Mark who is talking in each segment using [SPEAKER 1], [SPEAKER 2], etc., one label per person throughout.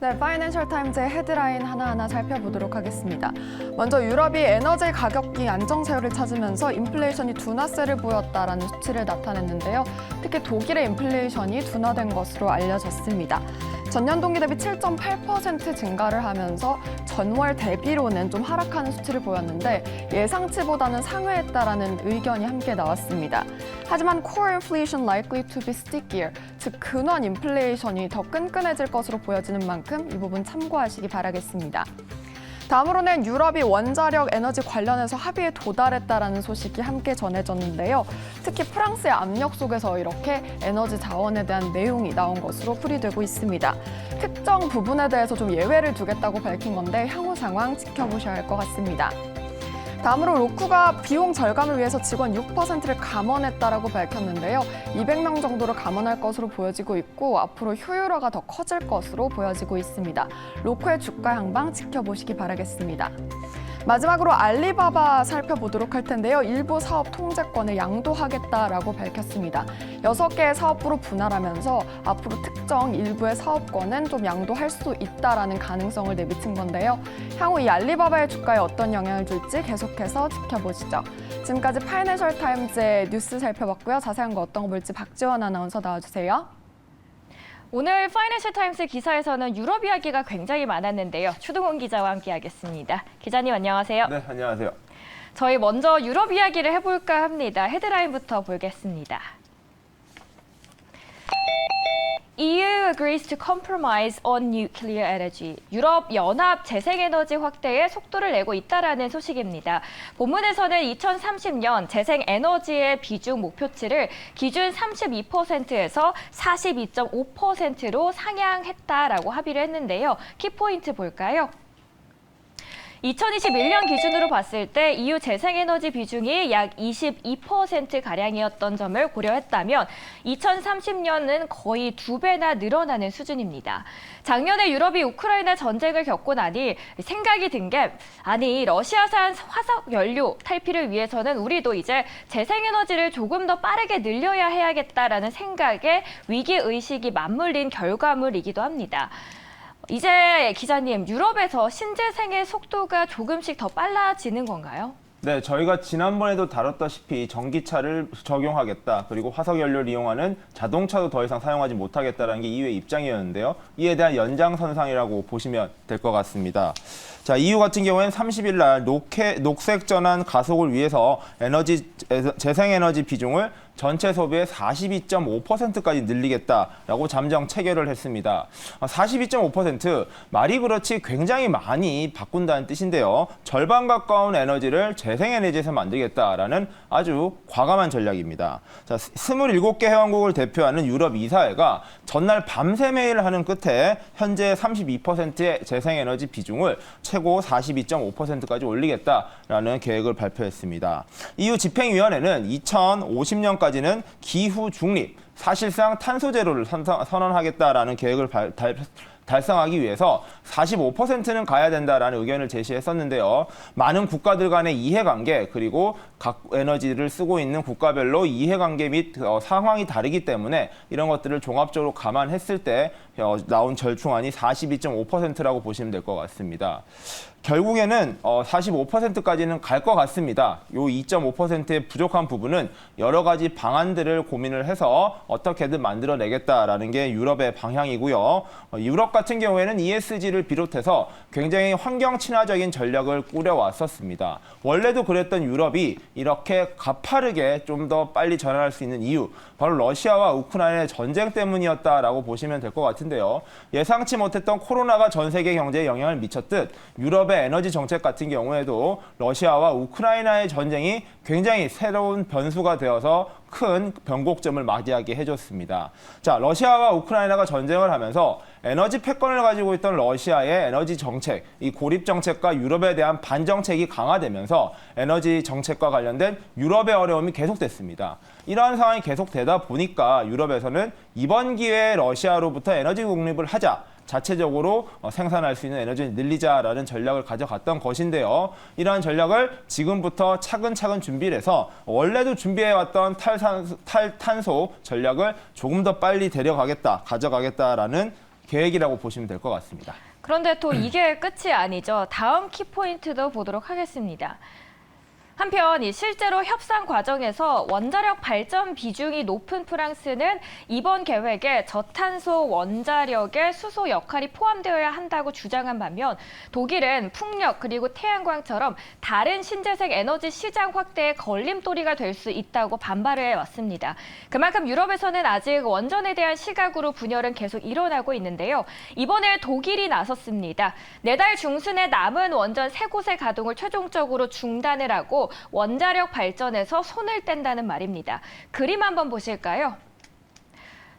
[SPEAKER 1] 네, 파이낸셜 타임즈의 헤드라인 하나하나 살펴보도록 하겠습니다. 먼저 유럽이 에너지 가격이 안정세를 찾으면서 인플레이션이 둔화세를 보였다라는 수치를 나타냈는데요. 특히 독일의 인플레이션이 둔화된 것으로 알려졌습니다. 전년 동기 대비 7.8% 증가를 하면서 전월 대비로는 좀 하락하는 수치를 보였는데 예상치보다는 상회했다라는 의견이 함께 나왔습니다. 하지만 core inflation likely to be stickier, 즉 근원 인플레이션이 더 끈끈해질 것으로 보여지는 만큼 이 부분 참고하시기 바라겠습니다. 다음으로는 유럽이 원자력 에너지 관련해서 합의에 도달했다라는 소식이 함께 전해졌는데요. 특히 프랑스의 압력 속에서 이렇게 에너지 자원에 대한 내용이 나온 것으로 풀이되고 있습니다. 특정 부분에 대해서 좀 예외를 두겠다고 밝힌 건데 향후 상황 지켜보셔야 할 것 같습니다. 다음으로 로쿠가 비용 절감을 위해서 직원 6%를 감원했다라고 밝혔는데요. 200명 정도를 감원할 것으로 보여지고 있고 앞으로 효율화가 더 커질 것으로 보여지고 있습니다. 로쿠의 주가 향방 지켜보시기 바라겠습니다. 마지막으로 알리바바 살펴보도록 할 텐데요. 일부 사업 통제권을 양도하겠다라고 밝혔습니다. 6개의 사업부로 분할하면서 앞으로 특정 일부의 사업권은 좀 양도할 수 있다라는 가능성을 내비친 건데요. 향후 이 알리바바의 주가에 어떤 영향을 줄지 계속해서 지켜보시죠. 지금까지 파이낸셜 타임즈의 뉴스 살펴봤고요. 자세한 거 어떤 거 볼지 박지원 아나운서 나와주세요.
[SPEAKER 2] 오늘 파이낸셜 타임스 기사에서는 유럽 이야기가 굉장히 많았는데요. 추동훈 기자와 함께하겠습니다. 기자님 안녕하세요.
[SPEAKER 3] 네, 안녕하세요.
[SPEAKER 2] 저희 먼저 유럽 이야기를 해볼까 합니다. 헤드라인부터 보겠습니다. EU agrees to compromise on nuclear energy. 유럽 연합 재생에너지 확대에 속도를 내고 있다라는 소식입니다. 본문에서는 2030년 재생에너지의 비중 목표치를 기준 32%에서 42.5%로 상향했다라고 합의를 했는데요. 키포인트 볼까요? 2021년 기준으로 봤을 때 EU 재생에너지 비중이 약 22%가량이었던 점을 고려했다면 2030년은 거의 2배나 늘어나는 수준입니다. 작년에 유럽이 우크라이나 전쟁을 겪고 나니 생각이 든 게 아니 러시아산 화석 연료 탈피를 위해서는 우리도 이제 재생에너지를 조금 더 빠르게 늘려야 해야겠다라는 생각에 위기의식이 맞물린 결과물이기도 합니다. 이제 기자님, 유럽에서 신재생의 속도가 조금씩 더 빨라지는 건가요?
[SPEAKER 3] 네, 저희가 지난번에도 다뤘다시피 전기차를 적용하겠다, 그리고 화석연료를 이용하는 자동차도 더 이상 사용하지 못하겠다는 게 EU의 입장이었는데요. 이에 대한 연장선상이라고 보시면 될 것 같습니다. 자, EU 같은 경우에는 30일 날 녹색 전환 가속을 위해서 재생에너지 비중을 전체 소비의 42.5%까지 늘리겠다라고 잠정 체결을 했습니다. 42.5% 말이 그렇지 굉장히 많이 바꾼다는 뜻인데요. 절반 가까운 에너지를 재생에너지에서 만들겠다라는 아주 과감한 전략입니다. 자, 27개 회원국을 대표하는 유럽 이사회가 전날 밤새 회의를 하는 끝에 현재 32%의 재생에너지 비중을 최고 42.5%까지 올리겠다라는 계획을 발표했습니다. EU 집행위원회는 2050년까지는 기후 중립, 사실상 탄소 제로를 선언하겠다라는 계획을 달성하기 위해서 45%는 가야 된다라는 의견을 제시했었는데요. 많은 국가들 간의 이해관계, 그리고 각 에너지를 쓰고 있는 국가별로 이해관계 및 상황이 다르기 때문에 이런 것들을 종합적으로 감안했을 때 나온 절충안이 42.5%라고 보시면 될 것 같습니다. 결국에는 45%까지는 갈 것 같습니다. 이 2.5%의 부족한 부분은 여러 가지 방안들을 고민을 해서 어떻게든 만들어내겠다라는 게 유럽의 방향이고요. 유럽 같은 경우에는 ESG를 비롯해서 굉장히 환경 친화적인 전략을 꾸려왔었습니다. 원래도 그랬던 유럽이 이렇게 가파르게 좀 더 빨리 전환할 수 있는 이유, 바로 러시아와 우크라이나의 전쟁 때문이었다라고 보시면 될 것 같은데요. 예상치 못했던 코로나가 전 세계 경제에 영향을 미쳤듯 유럽의 에너지 정책 같은 경우에도 러시아와 우크라이나의 전쟁이 굉장히 새로운 변수가 되어서 큰 변곡점을 맞이하게 해줬습니다. 자, 러시아와 우크라이나가 전쟁을 하면서 에너지 패권을 가지고 있던 러시아의 에너지 정책, 이 고립 정책과 유럽에 대한 반정책이 강화되면서 에너지 정책과 관련된 유럽의 어려움이 계속됐습니다. 이러한 상황이 계속되다 보니까 유럽에서는 이번 기회에 러시아로부터 에너지 독립을 하자, 자체적으로 생산할 수 있는 에너지를 늘리자라는 전략을 가져갔던 것인데요. 이러한 전략을 지금부터 차근차근 준비를 해서 원래도 준비해왔던 탈탄소 전략을 조금 더 빨리 가져가겠다라는 계획이라고 보시면 될 것 같습니다.
[SPEAKER 2] 그런데 또 이게 끝이 아니죠. 다음 키포인트도 보도록 하겠습니다. 한편 실제로 협상 과정에서 원자력 발전 비중이 높은 프랑스는 이번 계획에 저탄소 원자력의 수소 역할이 포함되어야 한다고 주장한 반면 독일은 풍력 그리고 태양광처럼 다른 신재생 에너지 시장 확대에 걸림돌이가 될 수 있다고 반발을 해왔습니다. 그만큼 유럽에서는 아직 원전에 대한 시각으로 분열은 계속 일어나고 있는데요. 이번에 독일이 나섰습니다. 내달 중순에 남은 원전 3곳의 가동을 최종적으로 중단을 하고 원자력 발전에서 손을 뗀다는 말입니다. 그림 한번 보실까요?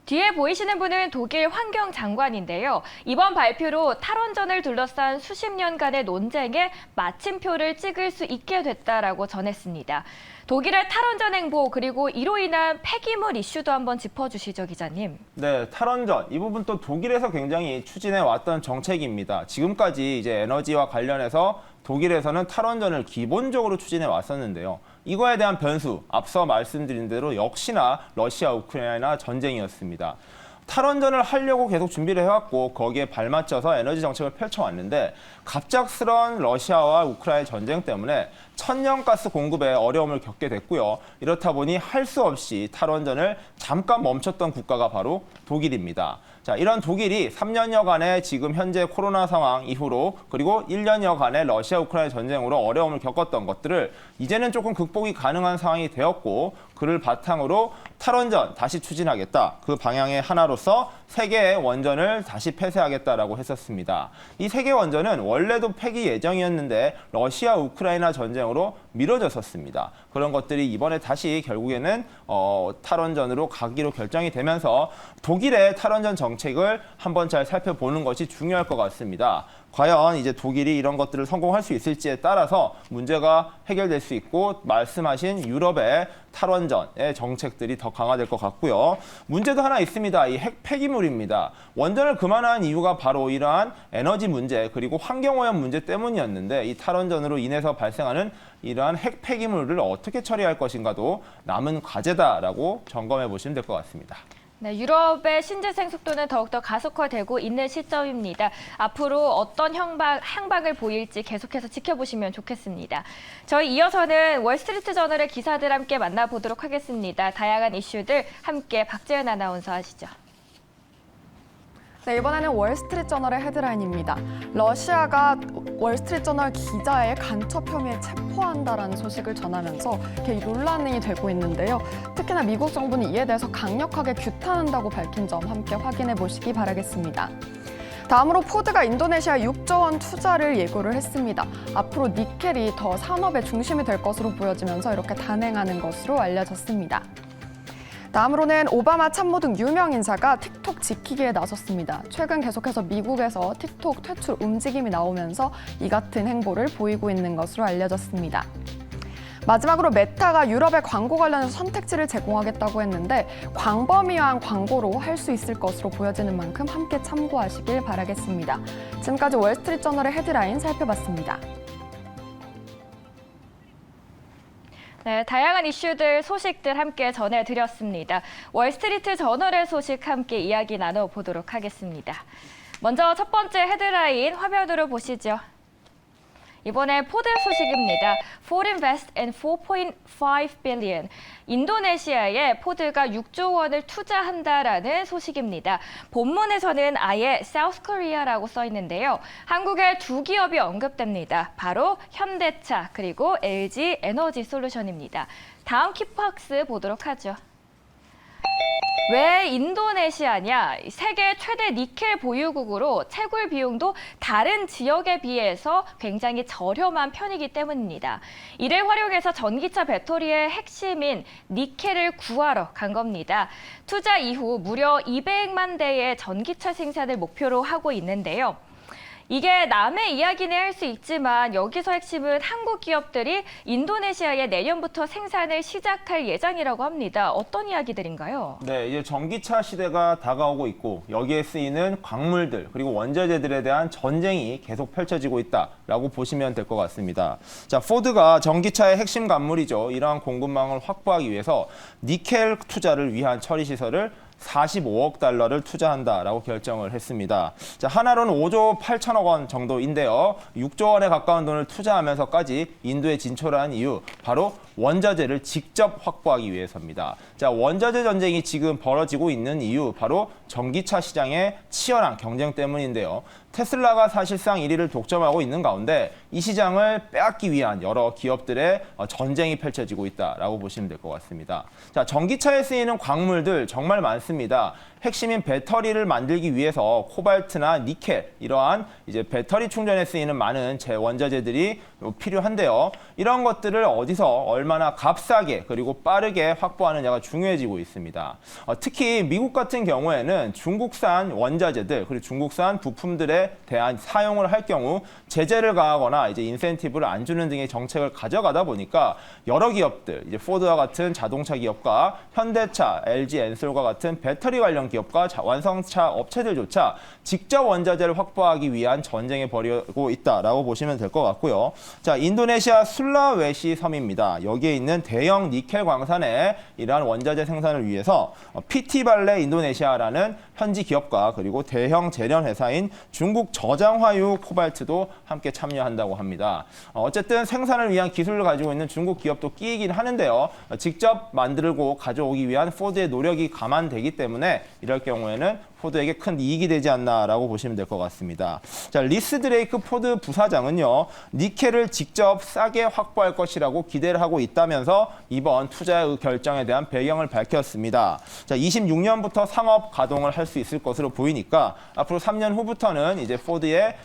[SPEAKER 2] 뒤에 보이시는 분은 독일 환경장관인데요. 이번 발표로 탈원전을 둘러싼 수십 년간의 논쟁에 마침표를 찍을 수 있게 됐다라고 전했습니다. 독일의 탈원전 행보 그리고 이로 인한 폐기물 이슈도 한번 짚어주시죠, 기자님.
[SPEAKER 3] 네, 탈원전 이 부분 또 독일에서 굉장히 추진해 왔던 정책입니다. 지금까지 이제 에너지와 관련해서 독일에서는 탈원전을 기본적으로 추진해 왔었는데요. 이거에 대한 변수, 앞서 말씀드린 대로 역시나 러시아 우크라이나 전쟁이었습니다. 탈원전을 하려고 계속 준비를 해왔고 거기에 발맞춰서 에너지 정책을 펼쳐왔는데 갑작스러운 러시아와 우크라이나 전쟁 때문에 천연가스 공급에 어려움을 겪게 됐고요. 이렇다 보니 할 수 없이 탈원전을 잠깐 멈췄던 국가가 바로 독일입니다. 자, 이런 독일이 3년여간의 지금 현재 코로나 상황 이후로 그리고 1년여간의 러시아 우크라이나 전쟁으로 어려움을 겪었던 것들을 이제는 조금 극복이 가능한 상황이 되었고 그를 바탕으로 탈원전 다시 추진하겠다. 그 방향의 하나로서 3개의 원전을 다시 폐쇄하겠다라고 했었습니다. 이 3개 원전은 원래도 폐기 예정이었는데 러시아 우크라이나 전쟁으로 미뤄졌었습니다. 그런 것들이 이번에 다시 결국에는 탈원전으로 가기로 결정이 되면서 독일의 탈원전 정책을 한번 잘 살펴보는 것이 중요할 것 같습니다. 과연 이제 독일이 이런 것들을 성공할 수 있을지에 따라서 문제가 해결될 수 있고 말씀하신 유럽의 탈원전의 정책들이 더 강화될 것 같고요. 문제도 하나 있습니다. 이 핵 폐기물입니다. 원전을 그만한 이유가 바로 이러한 에너지 문제 그리고 환경오염 문제 때문이었는데 이 탈원전으로 인해서 발생하는 이러한 핵 폐기물을 어떻게 처리할 것인가도 남은 과제다라고 점검해 보시면 될 것 같습니다.
[SPEAKER 2] 네, 유럽의 신재생 속도는 더욱더 가속화되고 있는 시점입니다. 앞으로 어떤 향방을 보일지 계속해서 지켜보시면 좋겠습니다. 저희 이어서는 월스트리트 저널의 기사들 함께 만나보도록 하겠습니다. 다양한 이슈들 함께 박재은 아나운서 하시죠.
[SPEAKER 1] 네, 이번에는 월스트리트저널의 헤드라인입니다. 러시아가 월스트리트저널 기자의 간첩 혐의에 체포한다라는 소식을 전하면서 이렇게 논란이 되고 있는데요. 특히나 미국 정부는 이에 대해서 강력하게 규탄한다고 밝힌 점 함께 확인해 보시기 바라겠습니다. 다음으로 포드가 인도네시아 6조 원 투자를 예고를 했습니다. 앞으로 니켈이 더 산업의 중심이 될 것으로 보여지면서 이렇게 단행하는 것으로 알려졌습니다. 다음으로는 오바마 참모 등 유명 인사가 틱톡 지키기에 나섰습니다. 최근 계속해서 미국에서 틱톡 퇴출 움직임이 나오면서 이 같은 행보를 보이고 있는 것으로 알려졌습니다. 마지막으로 메타가 유럽의 광고 관련해서 선택지를 제공하겠다고 했는데 광범위한 광고로 할 수 있을 것으로 보여지는 만큼 함께 참고하시길 바라겠습니다. 지금까지 월스트리트저널의 헤드라인 살펴봤습니다.
[SPEAKER 2] 네, 다양한 이슈들, 소식들 함께 전해드렸습니다. 월스트리트 저널의 소식 함께 이야기 나눠보도록 하겠습니다. 먼저 첫 번째 헤드라인 화면으로 보시죠. 이번에 포드 소식입니다. Ford invest in 4.5 billion. 인도네시아에 포드가 6조 원을 투자한다라는 소식입니다. 본문에서는 아예 South Korea라고 써 있는데요. 한국의 두 기업이 언급됩니다. 바로 현대차 그리고 LG 에너지 솔루션입니다. 다음 키박스 보도록 하죠. 왜 인도네시아냐? 세계 최대 니켈 보유국으로 채굴 비용도 다른 지역에 비해서 굉장히 저렴한 편이기 때문입니다. 이를 활용해서 전기차 배터리의 핵심인 니켈을 구하러 간 겁니다. 투자 이후 무려 200만 대의 전기차 생산을 목표로 하고 있는데요. 이게 남의 이야기는 할 수 있지만 여기서 핵심은 한국 기업들이 인도네시아에 내년부터 생산을 시작할 예정이라고 합니다. 어떤 이야기들인가요?
[SPEAKER 3] 네, 이제 전기차 시대가 다가오고 있고 여기에 쓰이는 광물들 그리고 원자재들에 대한 전쟁이 계속 펼쳐지고 있다라고 보시면 될 것 같습니다. 자, 포드가 전기차의 핵심 관물이죠. 이러한 공급망을 확보하기 위해서 니켈 투자를 위한 처리 시설을 45억 달러를 투자한다라고 결정을 했습니다. 자, 하나로는 5조 8천억 원 정도인데요. 6조 원에 가까운 돈을 투자하면서까지 인도에 진출한 이유, 바로 원자재를 직접 확보하기 위해서입니다. 자, 원자재 전쟁이 지금 벌어지고 있는 이유, 바로 전기차 시장의 치열한 경쟁 때문인데요. 테슬라가 사실상 1위를 독점하고 있는 가운데 이 시장을 빼앗기 위한 여러 기업들의 전쟁이 펼쳐지고 있다라고 보시면 될 것 같습니다. 자, 전기차에 쓰이는 광물들 정말 많습니다. 핵심인 배터리를 만들기 위해서 코발트나 니켈, 이러한 이제 배터리 충전에 쓰이는 많은 원자재들이 필요한데요. 이런 것들을 어디서 얼마나 값싸게 그리고 빠르게 확보하느냐가 중요해지고 있습니다. 특히 미국 같은 경우에는 중국산 원자재들 그리고 중국산 부품들에 대한 사용을 할 경우 제재를 가하거나 이제 인센티브를 안 주는 등의 정책을 가져가다 보니까 여러 기업들, 이제 포드와 같은 자동차 기업과 현대차, LG 엔솔과 같은 배터리 관련 기업과 완성차 업체들조차 직접 원자재를 확보하기 위한 전쟁에 벌이고 있다라고 보시면 될 것 같고요. 자, 인도네시아 술라웨시 섬입니다. 여기에 있는 대형 니켈 광산에 이러한 원자재 생산을 위해서 PT발레 인도네시아라는 현지 기업과 그리고 대형 제련 회사인 중국 저장화유 코발트도 함께 참여한다고 합니다. 어쨌든 생산을 위한 기술을 가지고 있는 중국 기업도 끼이긴 하는데요. 직접 만들고 가져오기 위한 포드의 노력이 감안되기 때문에 이럴 경우에는 포드에게 큰 이익이 되지 않나라고 보시면 될 것 같습니다. 자, 리스 드레이크 포드 부사장은요, 니켈을 직접 싸게 확보할 것이라고 기대를 하고 있다면서 이번 투자 결정에 대한 배경을 밝혔습니다. 자, 26년부터 상업 가동을 할 수 있을 것으로 보이니까 앞으로 3년 후부터는 이제 포드의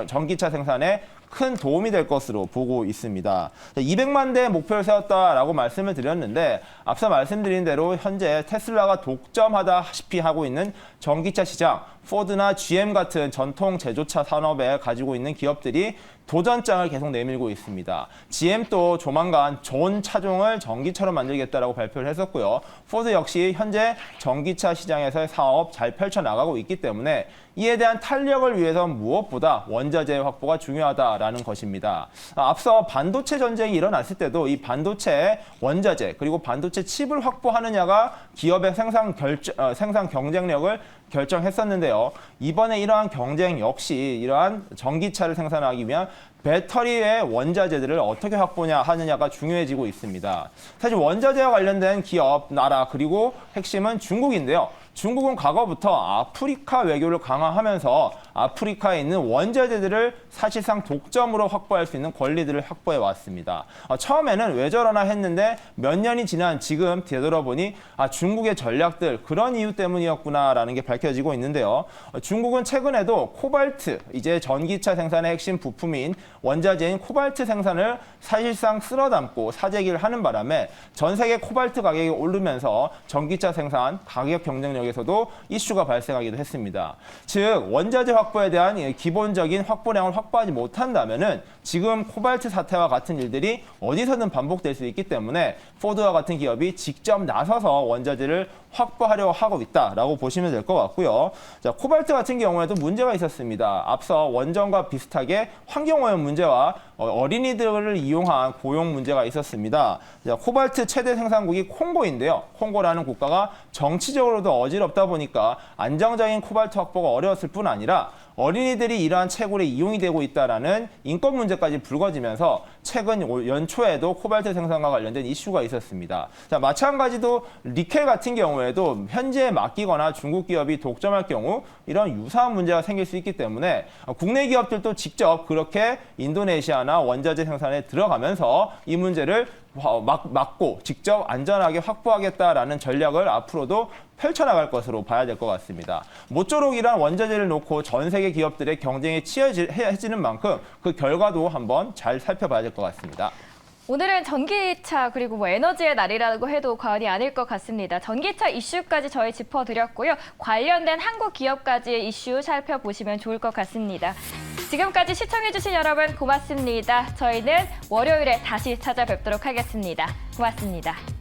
[SPEAKER 3] 전기차 생산에 큰 도움이 될 것으로 보고 있습니다. 200만 대 목표를 세웠다라고 말씀을 드렸는데 앞서 말씀드린 대로 현재 테슬라가 독점하다시피 하고 있는 전기차 시장, 포드나 GM 같은 전통 제조차 산업에 가지고 있는 기업들이 도전장을 계속 내밀고 있습니다. GM도 조만간 존 차종을 전기차로 만들겠다라고 발표를 했었고요. 포드 역시 현재 전기차 시장에서의 사업 잘 펼쳐나가고 있기 때문에 이에 대한 탄력을 위해서 무엇보다 원자재 확보가 중요하다라는 것입니다. 앞서 반도체 전쟁이 일어났을 때도 이 반도체 원자재 그리고 반도체 칩을 확보하느냐가 기업의 생산 경쟁력을 결정했었는데요. 이번에 이러한 경쟁 역시 이러한 전기차를 생산하기 위한 배터리의 원자재들을 어떻게 확보하느냐가 중요해지고 있습니다. 사실 원자재와 관련된 기업, 나라, 그리고 핵심은 중국인데요. 중국은 과거부터 아프리카 외교를 강화하면서 아프리카에 있는 원자재들을 사실상 독점으로 확보할 수 있는 권리들을 확보해 왔습니다. 처음에는 왜 저러나 했는데 몇 년이 지난 지금 되돌아보니 중국의 전략들 그런 이유 때문이었구나라는 게 밝혀지고 있는데요. 중국은 최근에도 코발트, 이제 전기차 생산의 핵심 부품인 원자재인 코발트 생산을 사실상 쓸어담고 사재기를 하는 바람에 전 세계 코발트 가격이 오르면서 전기차 생산 가격 경쟁력에서도 이슈가 발생하기도 했습니다. 즉 원자재 확보에 대한 기본적인 확보량을 확보하지 못한다면은 지금 코발트 사태와 같은 일들이 어디서든 반복될 수 있기 때문에 포드와 같은 기업이 직접 나서서 원자재를 확보하려고 하고 있다라고 보시면 될 것 같고요. 자, 코발트 같은 경우에도 문제가 있었습니다. 앞서 원전과 비슷하게 환경오염 문제와 어린이들을 이용한 고용 문제가 있었습니다. 자, 코발트 최대 생산국이 콩고인데요. 콩고라는 국가가 정치적으로도 어지럽다 보니까 안정적인 코발트 확보가 어려웠을 뿐 아니라 어린이들이 이러한 채굴에 이용이 되고 있다는 인권 문제까지 불거지면서 최근 연초에도 코발트 생산과 관련된 이슈가 있었습니다. 자, 마찬가지로 니켈 같은 경우에도 현지에 맡기거나 중국 기업이 독점할 경우 이런 유사한 문제가 생길 수 있기 때문에 국내 기업들도 직접 그렇게 인도네시아나 원자재 생산에 들어가면서 이 문제를 막고 직접 안전하게 확보하겠다라는 전략을 앞으로도 펼쳐나갈 것으로 봐야 될 것 같습니다. 모쪼록 이런 원자재를 놓고 전 세계 기업들의 경쟁에 치열해지는 만큼 그 결과도 한번 잘 살펴봐야 될 것 같습니다.
[SPEAKER 2] 오늘은 전기차 그리고 에너지의 날이라고 해도 과언이 아닐 것 같습니다. 전기차 이슈까지 저희 짚어드렸고요. 관련된 한국 기업까지의 이슈 살펴보시면 좋을 것 같습니다. 지금까지 시청해주신 여러분 고맙습니다. 저희는 월요일에 다시 찾아뵙도록 하겠습니다. 고맙습니다.